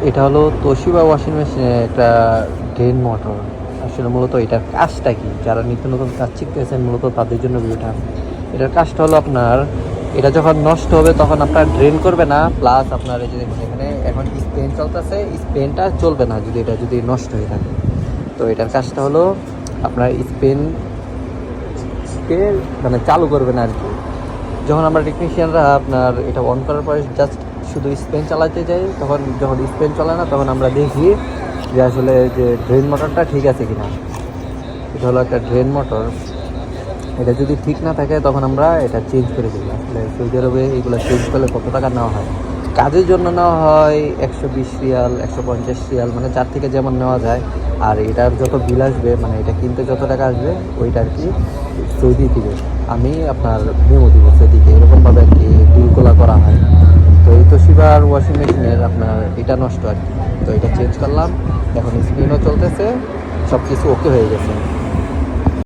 এটা হলো Toshiba washing মেশিনের একটা ড্রেন মোটর। আসলে মূলত এটার কাজটা কি, যারা নিত্য নতুন কাজ শিখতেছেন মূলত তাদের জন্য ভিডিওটা। এটার কাজটা হলো আপনার, এটা যখন নষ্ট হবে তখন আপনার ড্রেন করবে না, প্লাস আপনার এই যে দেখুন এখানে এখন স্পেন চলতেছে, স্পেনটা চলবে না যদি এটা যদি নষ্ট হয়ে থাকে। তো এটার কাজটা হলো আপনার স্পেনকে মানে চালু করবে না আর কি। যখন আমরা টেকনিশিয়ানরা আপনার এটা অন করার পরে জাস্ট শুধু স্পেন চালাতে যাই, তখন যখন স্পেন চলে না তখন আমরা দেখি যে আসলে যে ড্রেন মোটরটা ঠিক আছে কিনা। এটা হলো একটা ড্রেন মোটর, এটা যদি ঠিক না থাকে তখন আমরা এটা চেঞ্জ করে দিই। আসলে সৌদি আরবে এইগুলো চেঞ্জ করলে কত টাকা নেওয়া হয়, কাজের জন্য নেওয়া হয় 120 রিয়াল, 150 রিয়াল, মানে 4 থেকে যেমন নেওয়া যায়। আর এটার যত বিল আসবে, মানে এটা কিনতে যত টাকা আসবে ওইটা আর কি সৌদি দিবে, আমি আপনার মেমো দিব সৌদিকে, এরকমভাবে আর কি ডিলগুলো করা হয়। তো এই তোশিবার ওয়াশিং মেশিনের আপনার এটা নষ্ট আর কি। তো এটা চেঞ্জ করলাম, এখন স্ক্রিনও চলতেছে, সব কিছু ওকে হয়ে গেছে।